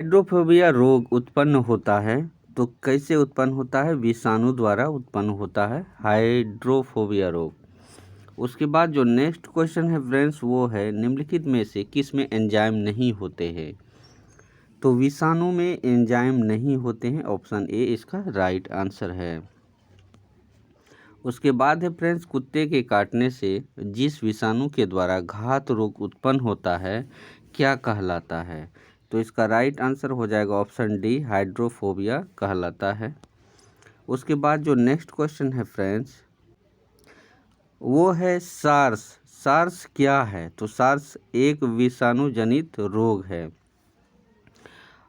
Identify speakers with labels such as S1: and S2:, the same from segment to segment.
S1: Hydrophobia रोग उत्पन्न होता है तो कैसे उत्पन्न होता है? विषाणु द्वारा उत्पन्न होता है हाइड्रोफोबिया रोग। उसके बाद जो नेक्स्ट क्वेश्चन है फ्रेंड्स वो है निम्नलिखित में से किस में एंजाइम नहीं होते हैं? तो विषाणु में एंजाइम नहीं होते हैं, ऑप्शन ए इसका राइट आंसर है। उसके बाद है फ्रेंड्स कुत्ते के काटने से जिस विषाणु के द्वारा घात रोग उत्पन्न होता है क्या कहलाता है? तो इसका राइट आंसर हो जाएगा ऑप्शन डी, हाइड्रोफोबिया कहलाता है। उसके बाद जो नेक्स्ट क्वेश्चन है फ्रेंड्स वो है सार्स। सार्स क्या है? तो सार्स एक विषाणु जनित रोग है।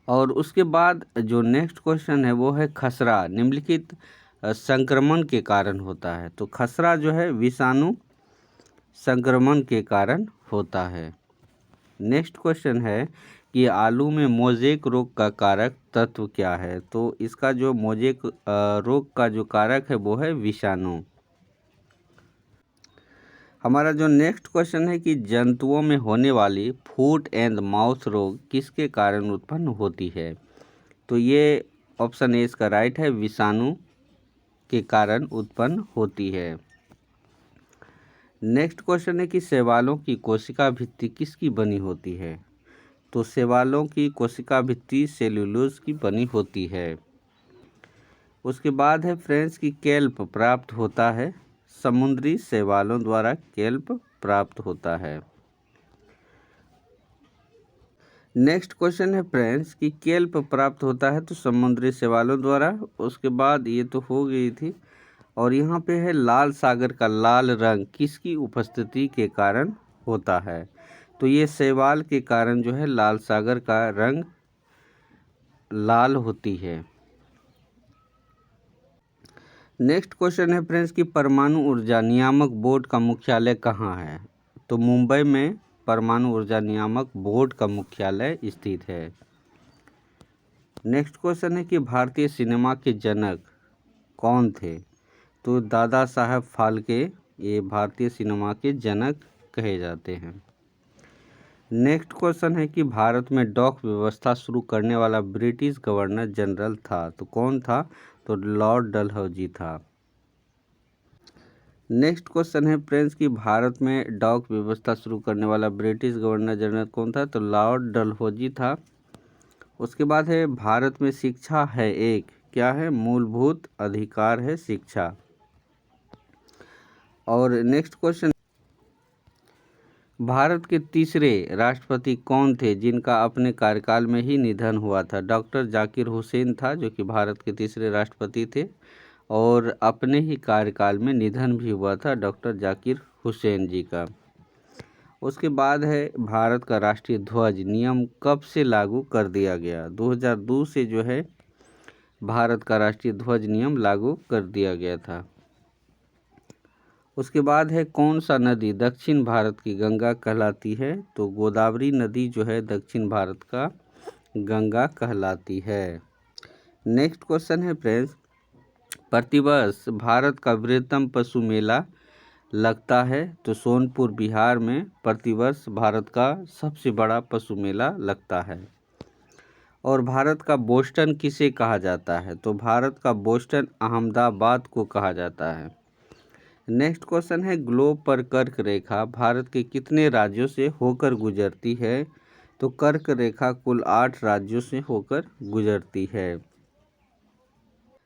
S1: और उसके बाद जो नेक्स्ट क्वेश्चन है वो है खसरा निम्नलिखित संक्रमण के कारण होता है। तो खसरा जो है विषाणु संक्रमण के कारण होता है। नेक्स्ट क्वेश्चन है कि आलू में मोज़ेक रोग का कारक तत्व क्या है? तो इसका जो मोज़ेक रोग का जो कारक है वो है विषाणु। हमारा जो नेक्स्ट क्वेश्चन है कि जंतुओं में होने वाली फुट एंड माउथ रोग किसके कारण उत्पन्न होती है? तो ये ऑप्शन ए इसका राइट है, विषाणु के कारण उत्पन्न होती है। नेक्स्ट क्वेश्चन है कि शैवालों की कोशिका भित्ति किसकी बनी होती है? तो शैवालों की कोशिका भित्ति सेल्यूलोज की बनी होती है। उसके बाद है फ्रेंड्स कि केल्प प्राप्त होता है, समुद्री शैवालों द्वारा केल्प प्राप्त होता है। नेक्स्ट क्वेश्चन है फ्रेंड्स कि केल्प प्राप्त होता है तो समुद्री शैवालों द्वारा। उसके बाद ये तो हो गई थी और यहाँ पे है लाल सागर का लाल रंग किसकी उपस्थिति के कारण होता है? तो ये शैवाल के कारण जो है लाल सागर का रंग लाल होती है। नेक्स्ट क्वेश्चन है फ्रेंड्स कि परमाणु ऊर्जा नियामक बोर्ड का मुख्यालय कहाँ है? तो मुंबई में परमाणु ऊर्जा नियामक बोर्ड का मुख्यालय स्थित है। नेक्स्ट क्वेश्चन है कि भारतीय सिनेमा के जनक कौन थे? तो दादा साहब फाल्के ये भारतीय सिनेमा के जनक कहे जाते हैं। नेक्स्ट क्वेश्चन है कि भारत में डॉक व्यवस्था शुरू करने वाला ब्रिटिश गवर्नर जनरल था, तो कौन था? तो लॉर्ड डलहौजी था। नेक्स्ट क्वेश्चन है फ्रेंड्स कि भारत में डॉक व्यवस्था शुरू करने वाला ब्रिटिश गवर्नर जनरल कौन था? तो लॉर्ड डलहौजी था। उसके बाद है भारत में शिक्षा है एक क्या है? मूलभूत अधिकार है शिक्षा। और नेक्स्ट क्वेश्चन भारत के तीसरे राष्ट्रपति कौन थे जिनका अपने कार्यकाल में ही निधन हुआ था? डॉक्टर जाकिर हुसैन था जो कि भारत के तीसरे राष्ट्रपति थे और अपने ही कार्यकाल में निधन भी हुआ था डॉक्टर जाकिर हुसैन जी का। उसके बाद है भारत का राष्ट्रीय ध्वज नियम कब से लागू कर दिया गया? 2002 से जो है भारत का राष्ट्रीय ध्वज नियम लागू कर दिया गया था। उसके बाद है कौन सा नदी दक्षिण भारत की गंगा कहलाती है? तो गोदावरी नदी जो है दक्षिण भारत का गंगा कहलाती है। नेक्स्ट क्वेश्चन है फ्रेंड्स प्रतिवर्ष भारत का बृहत्तम पशु मेला लगता है? तो सोनपुर बिहार में प्रतिवर्ष भारत का सबसे बड़ा पशु मेला लगता है। और भारत का बोस्टन किसे कहा जाता है? तो भारत का बोस्टन अहमदाबाद को कहा जाता है। नेक्स्ट क्वेश्चन है ग्लोब पर कर्क रेखा भारत के कितने राज्यों से होकर गुजरती है? तो कर्क रेखा कुल 8 राज्यों से होकर गुजरती है।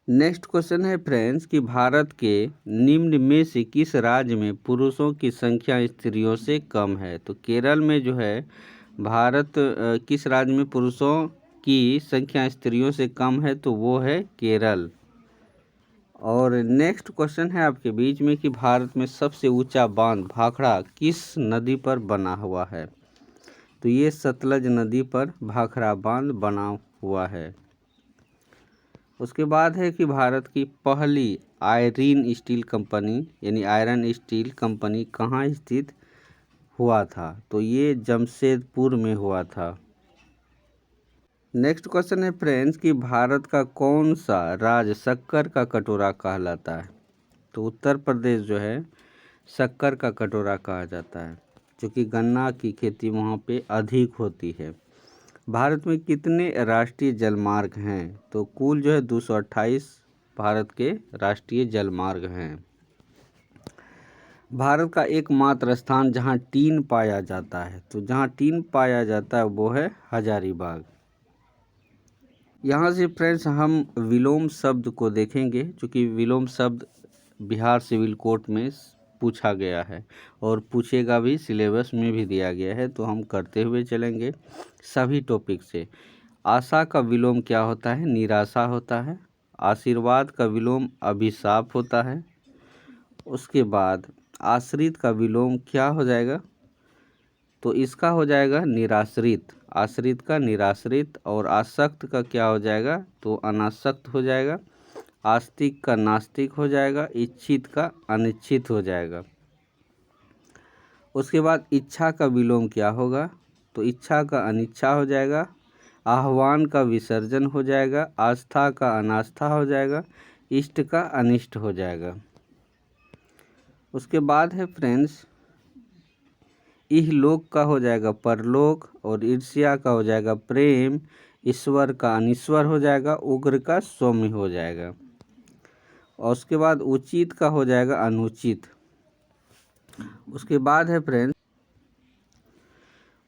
S1: नेक्स्ट क्वेश्चन है फ्रेंड्स कि भारत के निम्न में से किस राज्य में पुरुषों की संख्या स्त्रियों से कम है? तो केरल में जो है भारत किस राज्य में पुरुषों की संख्या स्त्रियों से कम है? तो वो है केरल। और नेक्स्ट क्वेश्चन है आपके बीच में कि भारत में सबसे ऊंचा बांध भाखड़ा किस नदी पर बना हुआ है? तो ये सतलज नदी पर भाखड़ा बांध बना हुआ है। उसके बाद है कि भारत की पहली आयरन स्टील कंपनी यानी आयरन स्टील कंपनी कहाँ स्थित हुआ था? तो ये जमशेदपुर में हुआ था। नेक्स्ट क्वेश्चन है फ्रेंड्स कि भारत का कौन सा राज्य शक्कर का कटोरा कहलाता है? तो उत्तर प्रदेश जो है शक्कर का कटोरा कहा जाता है क्योंकि गन्ना की खेती वहाँ पे अधिक होती है। भारत में कितने राष्ट्रीय जलमार्ग हैं? तो कुल जो है 228 भारत के राष्ट्रीय जलमार्ग हैं। भारत का एकमात्र स्थान जहां टीन पाया जाता है, तो जहां टीन पाया जाता है वो है हजारीबाग। यहाँ से फ्रेंड्स हम विलोम शब्द को देखेंगे, क्योंकि विलोम शब्द बिहार सिविल कोर्ट में पूछा गया है और पूछेगा भी, सिलेबस में भी दिया गया है, तो हम करते हुए चलेंगे सभी टॉपिक से। आशा का विलोम क्या होता है? निराशा होता है। आशीर्वाद का विलोम अभिशाप होता है। उसके बाद आश्रित का विलोम क्या हो जाएगा? तो इसका हो जाएगा निराश्रित। आश्रित का निराश्रित। और आसक्त का क्या हो जाएगा? तो अनासक्त हो जाएगा। आस्तिक का नास्तिक हो जाएगा। इच्छित का अनिच्छित हो जाएगा। उसके बाद इच्छा का विलोम क्या होगा? तो इच्छा का अनिच्छा हो जाएगा। आह्वान का विसर्जन हो जाएगा। आस्था का अनास्था हो जाएगा। इष्ट का अनिष्ट हो जाएगा। उसके बाद है फ्रेंड्स, इहलोक का हो जाएगा परलोक। और ईर्ष्या का हो जाएगा प्रेम। ईश्वर का अनिश्वर हो जाएगा। उग्र का सौम्य हो जाएगा। और उसके बाद उचित का हो जाएगा अनुचित। उसके बाद है फ्रेंड्स,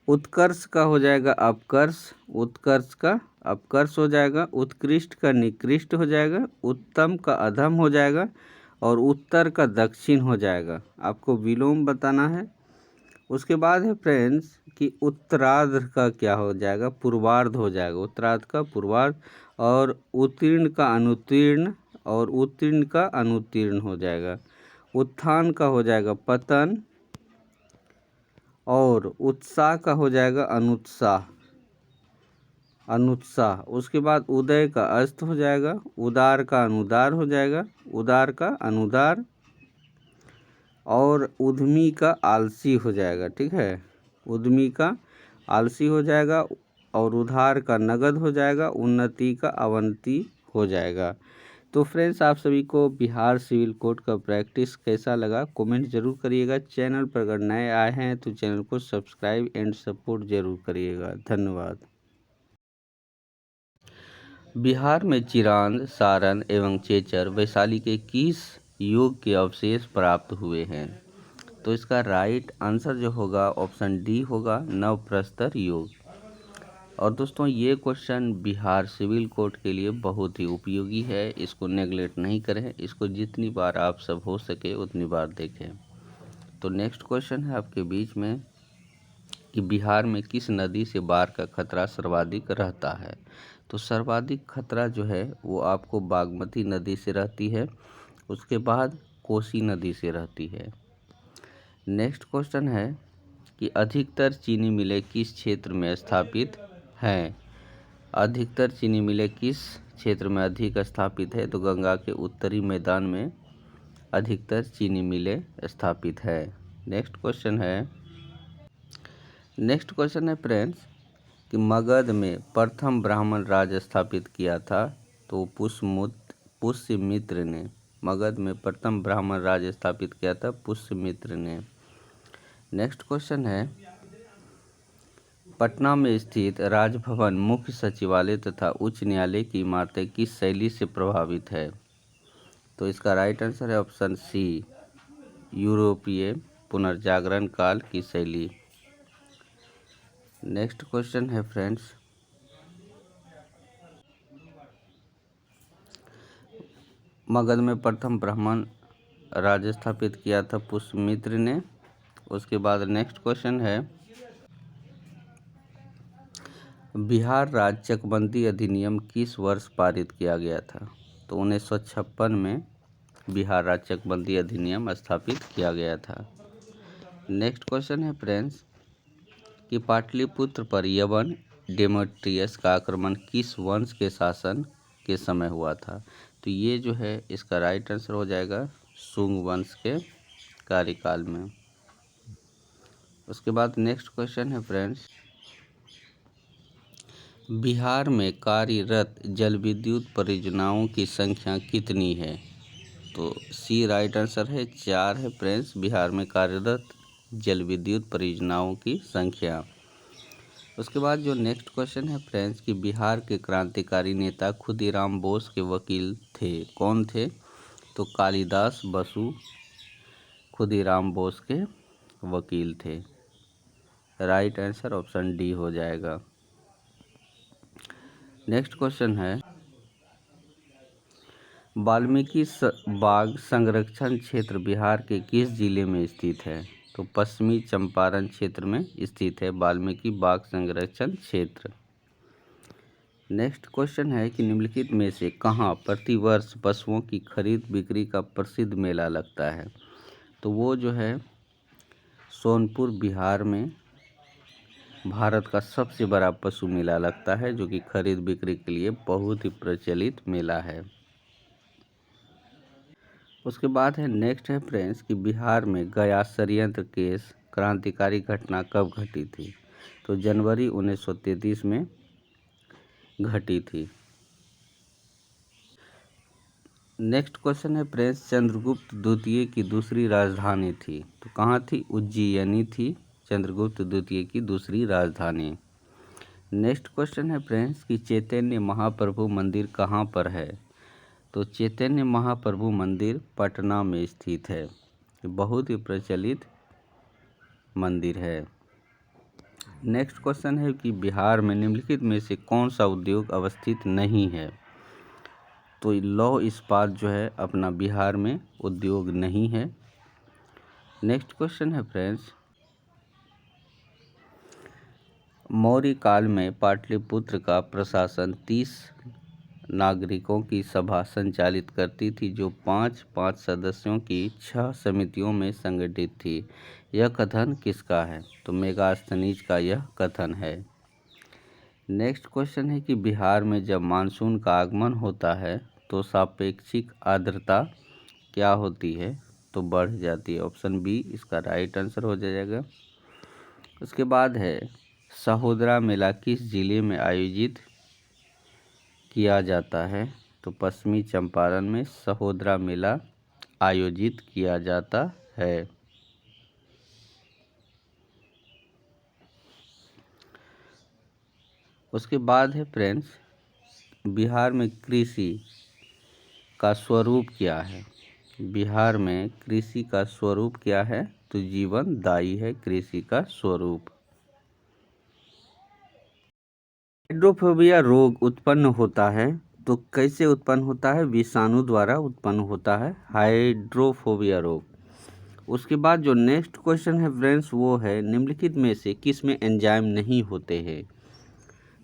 S1: उत्कर्ष का हो जाएगा अपकर्ष। उत्कर्ष का अपकर्ष हो जाएगा। उत्कृष्ट का निकृष्ट हो जाएगा। उत्तम का अधम हो जाएगा। और उत्तर का दक्षिण हो जाएगा। आपको विलोम बताना है। उसके बाद है फ्रेंड्स कि उत्तरार्ध का क्या हो जाएगा? पूर्वार्ध हो जाएगा। उत्तरार्ध का पूर्वार्ध। और उत्तीर्ण का अनुत्तीर्ण। और उत्तीर्ण का अनुत्तीर्ण हो जाएगा। उत्थान का हो जाएगा पतन। और उत्साह का हो जाएगा अनुत्साह। अनुत्साह। उसके बाद उदय का अस्त हो जाएगा। उदार का अनुदार हो जाएगा। उदार का अनुदार। और उद्यमी का आलसी हो जाएगा। ठीक है, उद्यमी का आलसी हो जाएगा। और उधार का नगद हो जाएगा। उन्नति का अवंती हो जाएगा। तो फ्रेंड्स, आप सभी को बिहार सिविल कोड का प्रैक्टिस कैसा लगा कमेंट जरूर करिएगा। चैनल पर अगर नए आए हैं तो चैनल को सब्सक्राइब एंड सपोर्ट जरूर करिएगा। धन्यवाद। बिहार में चिरांद, सारण एवं चेचर, वैशाली के किस युग के अवशेष प्राप्त हुए हैं? तो इसका राइट आंसर जो होगा ऑप्शन डी होगा, नवप्रस्तर युग। और दोस्तों, ये क्वेश्चन बिहार सिविल कोड के लिए बहुत ही उपयोगी है। इसको नेगलेक्ट नहीं करें। इसको जितनी बार आप सब हो सके उतनी बार देखें। तो नेक्स्ट क्वेश्चन है आपके बीच में कि बिहार में किस नदी से बाढ़ का खतरा सर्वाधिक रहता है? तो सर्वाधिक खतरा जो है वो आपको बागमती नदी से रहती है। उसके बाद कोसी नदी से रहती है। नेक्स्ट क्वेश्चन है कि अधिकतर चीनी मिलें किस क्षेत्र में स्थापित हैं? अधिकतर चीनी मिलें किस क्षेत्र में अधिक स्थापित है? तो गंगा के उत्तरी मैदान में अधिकतर चीनी मिलें स्थापित है। नेक्स्ट क्वेश्चन है फ्रेंड्स कि मगध में प्रथम ब्राह्मण राज स्थापित किया था? तो पुष्यमित्र ने। मगध में प्रथम ब्राह्मण राज स्थापित किया था पुष्यमित्र ने। नेक्स्ट क्वेश्चन है, पटना में स्थित राजभवन मुख्य सचिवालय तथा उच्च न्यायालय की इमारतें किस शैली से प्रभावित है? तो इसका राइट आंसर है ऑप्शन सी, यूरोपीय पुनर्जागरण काल की शैली। नेक्स्ट क्वेश्चन है फ्रेंड्स, मगध में प्रथम ब्राह्मण राज स्थापित किया था पुष्यमित्र ने। उसके बाद नेक्स्ट क्वेश्चन है, बिहार राज्य चकबंदी अधिनियम किस वर्ष पारित किया गया था? तो 1956 में बिहार राज्य चकबंदी अधिनियम स्थापित किया गया था। नेक्स्ट क्वेश्चन है फ्रेंड्स कि पाटलिपुत्र पर यवन डेमेट्रियस का आक्रमण किस वंश के शासन के समय हुआ था? तो ये जो है इसका राइट आंसर हो जाएगा शुंग वंश के कार्यकाल में। उसके बाद नेक्स्ट क्वेश्चन है फ्रेंड्स, बिहार में कार्यरत जल विद्युत परियोजनाओं की संख्या कितनी है? तो सी राइट आंसर है, 4 है फ्रेंड्स बिहार में कार्यरत जल विद्युत परियोजनाओं की संख्या। उसके बाद जो नेक्स्ट क्वेश्चन है फ्रेंड्स कि बिहार के क्रांतिकारी नेता खुदीराम बोस के वकील थे, कौन थे? तो कालिदास बसु खुदीराम बोस के वकील थे। राइट आंसर ऑप्शन डी हो जाएगा। नेक्स्ट क्वेश्चन है वाल्मीकि बाग संरक्षण क्षेत्र बिहार के किस जिले में स्थित है? तो पश्चिमी चंपारण क्षेत्र में स्थित है वाल्मीकि बाग संरक्षण क्षेत्र। नेक्स्ट क्वेश्चन है कि निम्नलिखित में से कहाँ प्रतिवर्ष पशुओं की खरीद बिक्री का प्रसिद्ध मेला लगता है? तो वो जो है सोनपुर बिहार में भारत का सबसे बड़ा पशु मेला लगता है, जो कि खरीद बिक्री के लिए बहुत ही प्रचलित मेला है। उसके बाद है नेक्स्ट है फ्रेंड्स कि बिहार में गया षड्यंत्र केस क्रांतिकारी घटना कब घटी थी? तो जनवरी 1933 में घटी थी। नेक्स्ट क्वेश्चन है फ्रेंड्स चंद्रगुप्त द्वितीय की दूसरी राजधानी थी, तो कहाँ थी? उज्जैनी थी चंद्रगुप्त द्वितीय की दूसरी राजधानी। नेक्स्ट क्वेश्चन है फ्रेंड्स कि चैतन्य महाप्रभु मंदिर कहाँ पर है? तो चैतन्य महाप्रभु मंदिर पटना में स्थित है। बहुत ही प्रचलित मंदिर है। नेक्स्ट क्वेश्चन है कि बिहार में निम्नलिखित में से कौन सा उद्योग अवस्थित नहीं है? तो लौह इस्पात जो है अपना बिहार में उद्योग नहीं है। नेक्स्ट क्वेश्चन है फ्रेंड्स मौर्य काल में पाटलिपुत्र का प्रशासन 30 नागरिकों की सभा संचालित करती थी, जो 5 सदस्यों की 6 समितियों में संगठित थी। यह कथन किसका है? तो मेगास्थनीज का यह कथन है। नेक्स्ट क्वेश्चन है कि बिहार में जब मानसून का आगमन होता है तो सापेक्षिक आर्द्रता क्या होती है? तो बढ़ जाती है। ऑप्शन बी इसका राइट आंसर हो जाएगा। उसके बाद है सहोदरा मेला किस जिले में आयोजित किया जाता है? तो पश्चिमी चंपारण में सहोदरा मेला आयोजित किया जाता है। उसके बाद है फ्रेंड्स बिहार में कृषि का स्वरूप क्या है? बिहार में कृषि का स्वरूप क्या है? तो जीवनदायी है कृषि का स्वरूप। हाइड्रोफोबिया रोग उत्पन्न होता है, तो कैसे उत्पन्न होता है? विषाणु द्वारा उत्पन्न होता है हाइड्रोफोबिया रोग। उसके बाद जो नेक्स्ट क्वेश्चन है फ्रेंड्स वो है निम्नलिखित में से किस में एंजाइम नहीं होते हैं?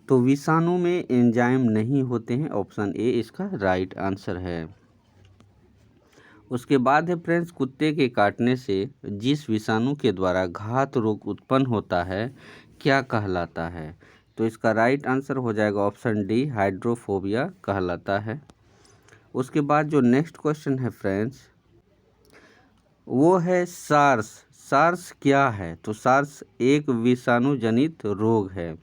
S1: तो विषाणु में एंजाइम नहीं होते हैं। ऑप्शन ए इसका राइट आंसर है। उसके बाद है फ्रेंड्स कुत्ते के काटने से जिस विषाणु के द्वारा घात रोग उत्पन्न होता है क्या कहलाता है? तो इसका राइट आंसर हो जाएगा ऑप्शन डी हाइड्रोफोबिया कहलाता है। उसके बाद जो नेक्स्ट क्वेश्चन है फ्रेंड्स वो है सार्स। सार्स क्या है? तो सार्स एक विषाणु जनित रोग है।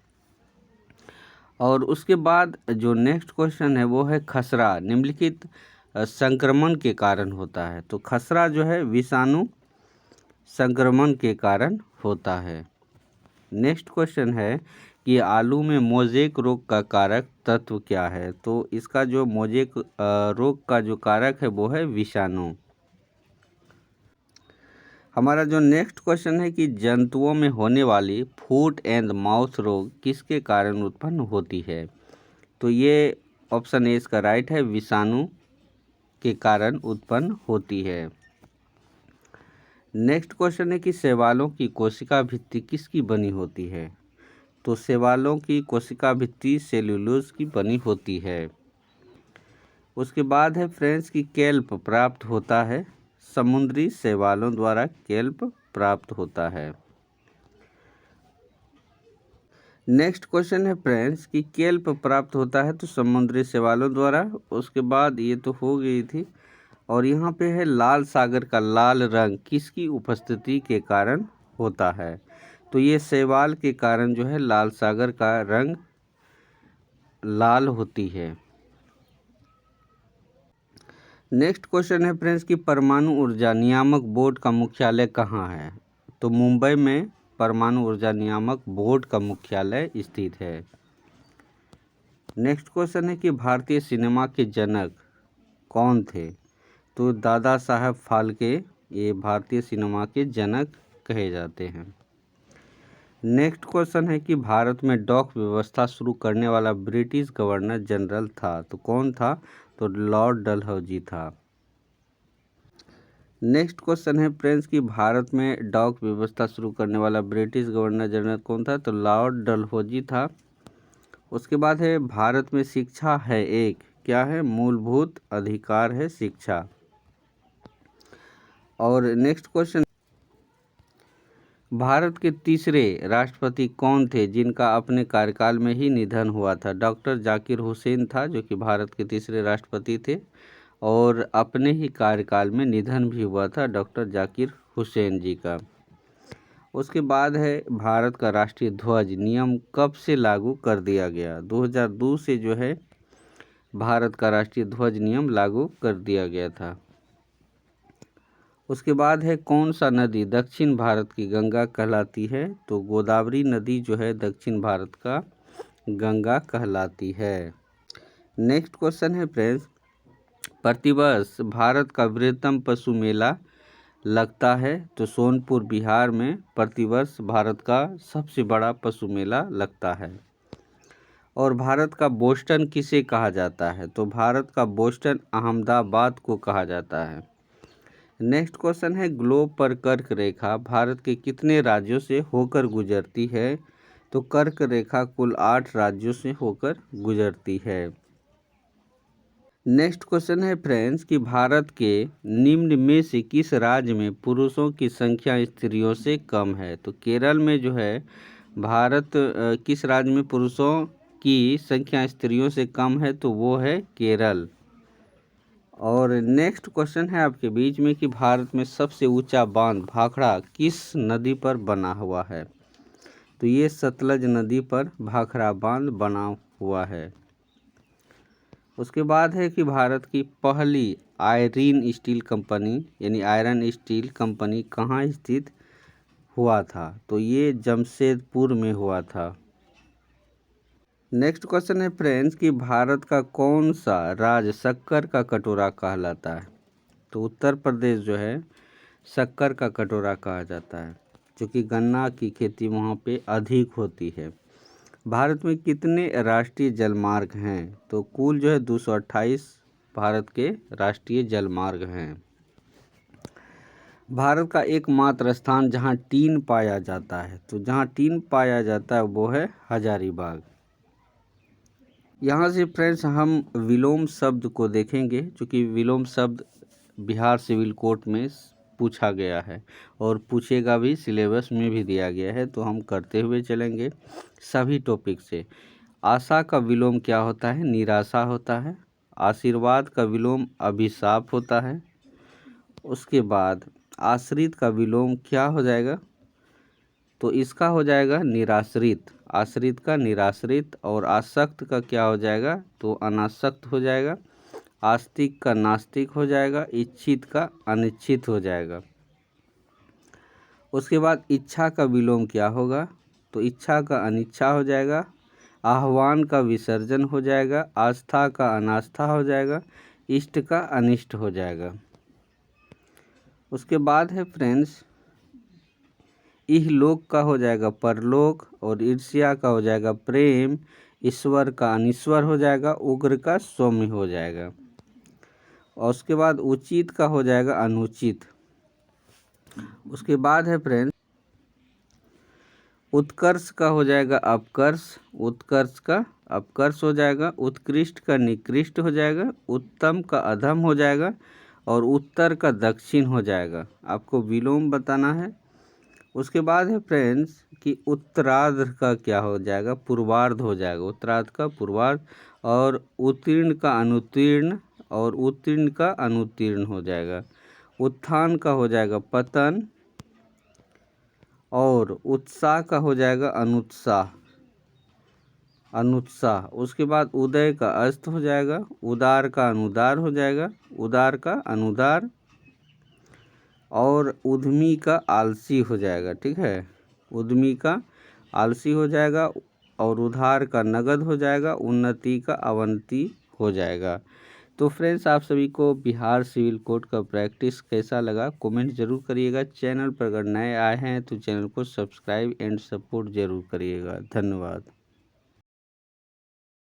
S1: और उसके बाद जो नेक्स्ट क्वेश्चन है वो है खसरा निम्नलिखित संक्रमण के कारण होता है। तो खसरा जो है विषाणु संक्रमण के कारण होता है। नेक्स्ट क्वेश्चन है कि आलू में मोजेक रोग का कारक तत्व क्या है? तो इसका जो मोजेक रोग का जो कारक है वो है विषाणु। हमारा जो नेक्स्ट क्वेश्चन है कि जंतुओं में होने वाली फुट एंड माउथ रोग किसके कारण उत्पन्न होती है? तो ये ऑप्शन ए इसका राइट है, विषाणु के कारण उत्पन्न होती है। नेक्स्ट क्वेश्चन है कि शैवालों की कोशिका भित्ति किसकी बनी होती है? तो शैवालों की कोशिका भित्ति सेल्यूलोज की बनी होती है। उसके बाद है फ्रेंड्स की केल्प प्राप्त होता है, समुद्री शैवालों द्वारा केल्प प्राप्त होता है। नेक्स्ट क्वेश्चन है फ्रेंड्स कि केल्प प्राप्त होता है तो समुद्री शैवालों द्वारा। उसके बाद ये तो हो गई थी, और यहाँ पे है लाल सागर का लाल रंग किसकी उपस्थिति के कारण होता है? तो ये शैवाल के कारण जो है लाल सागर का रंग लाल होती है। नेक्स्ट क्वेश्चन है फ्रेंड्स कि परमाणु ऊर्जा नियामक बोर्ड का मुख्यालय कहाँ है? तो मुंबई में परमाणु ऊर्जा नियामक बोर्ड का मुख्यालय स्थित है। नेक्स्ट क्वेश्चन है कि भारतीय सिनेमा के जनक कौन थे? तो दादा साहब फाल्के ये भारतीय सिनेमा के जनक कहे जाते हैं। नेक्स्ट क्वेश्चन है कि भारत में डॉक व्यवस्था शुरू करने वाला ब्रिटिश गवर्नर जनरल था, तो कौन था? तो लॉर्ड डलहौजी था। नेक्स्ट क्वेश्चन है फ्रेंड्स कि भारत में डॉक व्यवस्था शुरू करने वाला ब्रिटिश गवर्नर जनरल कौन था? तो लॉर्ड डलहौजी था। उसके बाद है भारत में शिक्षा है एक, क्या है? मूलभूत अधिकार है शिक्षा। और नेक्स्ट क्वेश्चन, भारत के तीसरे राष्ट्रपति कौन थे जिनका अपने कार्यकाल में ही निधन हुआ था? डॉक्टर जाकिर हुसैन था जो कि भारत के तीसरे राष्ट्रपति थे और अपने ही कार्यकाल में निधन भी हुआ था डॉक्टर जाकिर हुसैन जी का। उसके बाद है भारत का राष्ट्रीय ध्वज नियम कब से लागू कर दिया गया? 2002 से जो है भारत का राष्ट्रीय ध्वज नियम लागू कर दिया गया था। उसके बाद है कौन सा नदी दक्षिण भारत की गंगा कहलाती है? तो गोदावरी नदी जो है दक्षिण भारत का गंगा कहलाती है। नेक्स्ट क्वेश्चन है फ्रेंड्स, प्रतिवर्ष भारत का बृहत्तम पशु मेला लगता है? तो सोनपुर बिहार में प्रतिवर्ष भारत का सबसे बड़ा पशु मेला लगता है। और भारत का बोस्टन किसे कहा जाता है? तो भारत का बोस्टन अहमदाबाद को कहा जाता है। नेक्स्ट क्वेश्चन है ग्लोब पर कर्क रेखा भारत के कितने राज्यों से होकर गुजरती है? तो कर्क रेखा कुल 8 राज्यों से होकर गुजरती है। नेक्स्ट क्वेश्चन है फ्रेंड्स कि भारत के निम्न में से किस राज्य में पुरुषों की संख्या स्त्रियों से कम है? तो केरल में जो है भारत किस राज्य में पुरुषों की संख्या स्त्रियों से कम है? तो वो है केरल। और नेक्स्ट क्वेश्चन है आपके बीच में कि भारत में सबसे ऊंचा बांध भाखड़ा किस नदी पर बना हुआ है? तो ये सतलज नदी पर भाखड़ा बांध बना हुआ है। उसके बाद है कि भारत की पहली आयरन स्टील कंपनी यानी आयरन स्टील कंपनी कहाँ स्थित हुआ था? तो ये जमशेदपुर में हुआ था। नेक्स्ट क्वेश्चन है फ्रेंड्स कि भारत का कौन सा राज्य शक्कर का कटोरा कहलाता है? तो उत्तर प्रदेश जो है शक्कर का कटोरा कहा जाता है क्योंकि गन्ना की खेती वहाँ पे अधिक होती है। भारत में कितने राष्ट्रीय जलमार्ग हैं? तो कुल जो है 228 भारत के राष्ट्रीय जलमार्ग हैं। भारत का एकमात्र स्थान जहाँ टीन पाया जाता है, तो जहाँ टीन पाया जाता है वो है हजारीबाग। यहाँ से फ्रेंड्स हम विलोम शब्द को देखेंगे क्योंकि विलोम शब्द बिहार सिविल कोर्ट में पूछा गया है और पूछेगा भी, सिलेबस में भी दिया गया है, तो हम करते हुए चलेंगे सभी टॉपिक से। आशा का विलोम क्या होता है? निराशा होता है। आशीर्वाद का विलोम अभिशाप होता है। उसके बाद आश्रित का विलोम क्या हो जाएगा? तो इसका हो जाएगा निराश्रित, आश्रित का निराश्रित। और आसक्त का क्या हो जाएगा? तो अनासक्त हो जाएगा। आस्तिक का नास्तिक हो जाएगा। इच्छित का अनिच्छित हो जाएगा। उसके बाद इच्छा का विलोम क्या होगा? तो इच्छा का अनिच्छा हो जाएगा। आह्वान का विसर्जन हो जाएगा। आस्था का अनास्था हो जाएगा। इष्ट का अनिष्ट हो जाएगा। उसके बाद है फ्रेंड्स इहलोक का हो जाएगा परलोक। और ईर्ष्या का हो जाएगा प्रेम। ईश्वर का अनिश्वर हो जाएगा। उग्र का सौम्य हो जाएगा। और उसके बाद उचित का हो जाएगा अनुचित। उसके बाद है फ्रेंड्स उत्कर्ष का हो जाएगा अपकर्ष। उत्कर्ष का अपकर्ष हो जाएगा। उत्कृष्ट का निकृष्ट हो जाएगा। उत्तम का अधम हो जाएगा। और उत्तर का दक्षिण हो जाएगा। आपको विलोम बताना है। उसके बाद है फ्रेंड्स कि उत्तरार्ध का क्या हो जाएगा? पूर्वार्ध हो जाएगा। उत्तरार्ध का पूर्वार्ध। और उत्तीर्ण का अनुत्तीर्ण। और उत्तीर्ण का अनुत्तीर्ण हो जाएगा। उत्थान का हो जाएगा पतन। और उत्साह का हो जाएगा अनुत्साह, अनुत्साह। उसके बाद उदय का अस्त हो जाएगा। उदार का अनुदार हो जाएगा। उदार का अनुदार। और उद्यमी का आलसी हो जाएगा। ठीक है। उद्यमी का आलसी हो जाएगा, और उधार का नगद हो जाएगा, उन्नति का अवंती हो जाएगा। तो फ्रेंड्स, आप सभी को बिहार सिविल कोड का प्रैक्टिस कैसा लगा कमेंट जरूर करिएगा। चैनल पर अगर नए आए हैं तो चैनल को सब्सक्राइब एंड सपोर्ट जरूर करिएगा। धन्यवाद।